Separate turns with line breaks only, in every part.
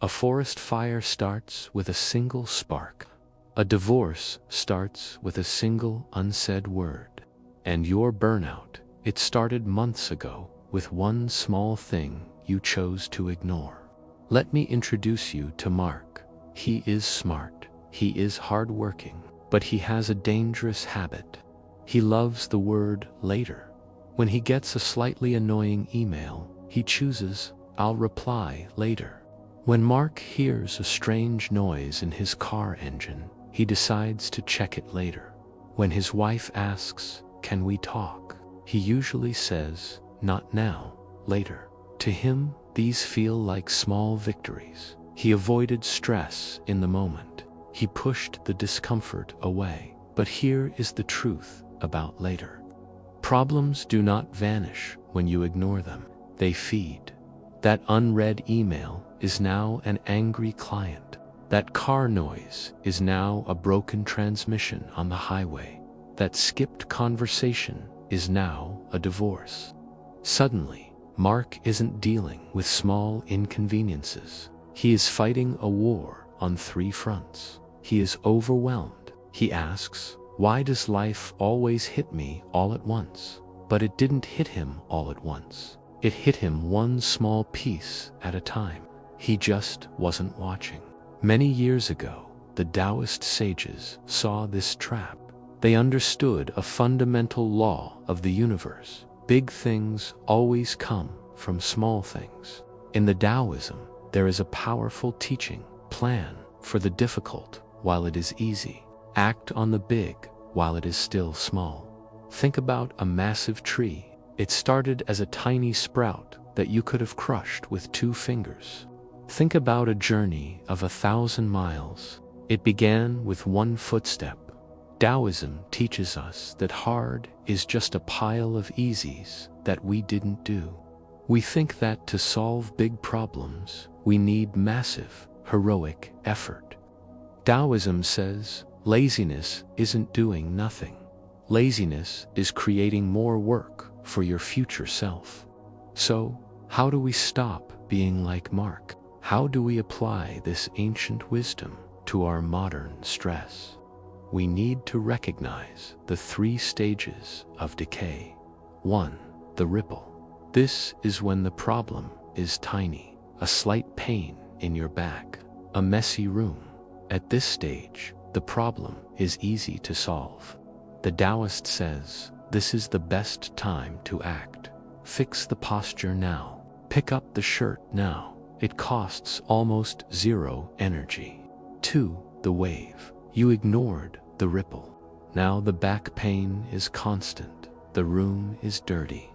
A forest fire starts with a single spark. A divorce starts with a single unsaid word. And your burnout, it started months ago with one small thing you chose to ignore. Let me introduce you to Mark. He is smart, he is hardworking, but he has a dangerous habit. He loves the word later. When he gets a slightly annoying email, he chooses, "I'll reply later." When Mark hears a strange noise in his car engine, he decides to check it later. When his wife asks, "Can we talk?" he usually says, "Not now, later." To him, these feel like small victories. He avoided stress in the moment. He pushed the discomfort away. But here is the truth about later. Problems do not vanish when you ignore them. They feed. That unread email is now an angry client. That car noise is now a broken transmission on the highway. That skipped conversation is now a divorce. Suddenly, Mark isn't dealing with small inconveniences. He is fighting a war on 3 fronts. He is overwhelmed. He asks, "Why does life always hit me all at once?" But it didn't hit him all at once. It hit him one small piece at a time. He just wasn't watching. Many years ago, the Taoist sages saw this trap. They understood a fundamental law of the universe. Big things always come from small things. In the Taoism, there is a powerful teaching: plan for the difficult while it is easy. Act on the big while it is still small. Think about a massive tree. It started as a tiny sprout that you could have crushed with 2 fingers. Think about a journey of 1,000 miles. It began with 1 footstep. Taoism teaches us that hard is just a pile of easies that we didn't do. We think that to solve big problems, we need massive, heroic effort. Taoism says laziness isn't doing nothing. Laziness is creating more work for your future self. So, how do we stop being like Mark? How do we apply this ancient wisdom to our modern stress? We need to recognize the 3 stages of decay. 1. The ripple. This is when the problem is tiny. A slight pain in your back. A messy room. At this stage, the problem is easy to solve. The Taoist says, this is the best time to act. Fix the posture now. Pick up the shirt now. It costs almost 0 energy. 2. The wave. You ignored the ripple. Now the back pain is constant. The room is dirty.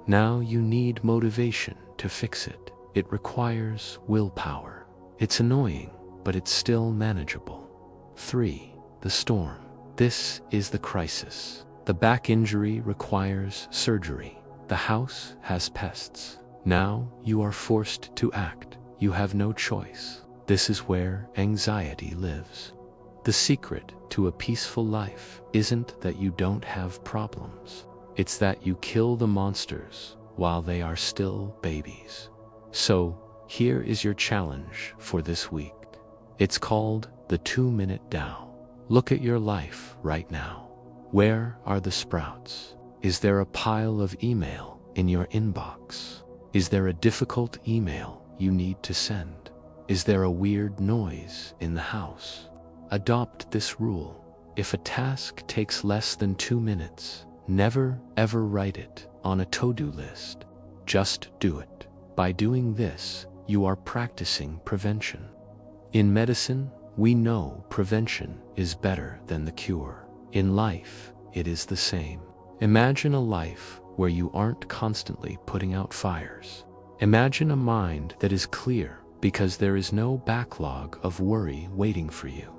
Now you need motivation to fix it. It requires willpower. It's annoying, but it's still manageable. 3. The storm. This is the crisis. The back injury requires surgery. The house has pests. Now you are forced to act. You have no choice. This is where anxiety lives. The secret to a peaceful life isn't that you don't have problems. It's that you kill the monsters while they are still babies. So, here is your challenge for this week. It's called the 2-minute Tao. Look at your life right now. Where are the sprouts? Is there a pile of email in your inbox? Is there a difficult email you need to send? Is there a weird noise in the house? Adopt this rule. If a task takes less than 2 minutes, never ever write it on a to-do list. Just do it. By doing this, you are practicing prevention. In medicine, we know prevention is better than the cure. In life, it is the same. Imagine a life where you aren't constantly putting out fires. Imagine a mind that is clear because there is no backlog of worry waiting for you.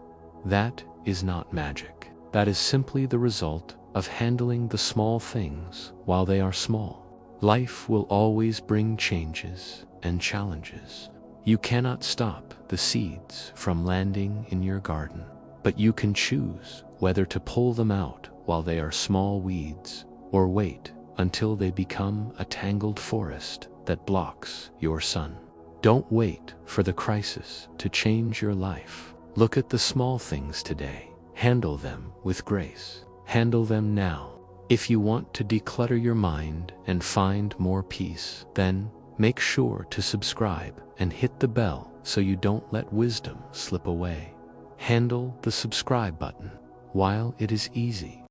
That is not magic. That is simply the result of handling the small things while they are small. Life will always bring changes and challenges. You cannot stop the seeds from landing in your garden, but you can choose whether to pull them out while they are small weeds or wait until they become a tangled forest that blocks your sun. Don't wait for the crisis to change your life. Look at the small things today. Handle them with grace. Handle them now. If you want to declutter your mind and find more peace, then make sure to subscribe and hit the bell so you don't let wisdom slip away. Handle the subscribe button while it is easy.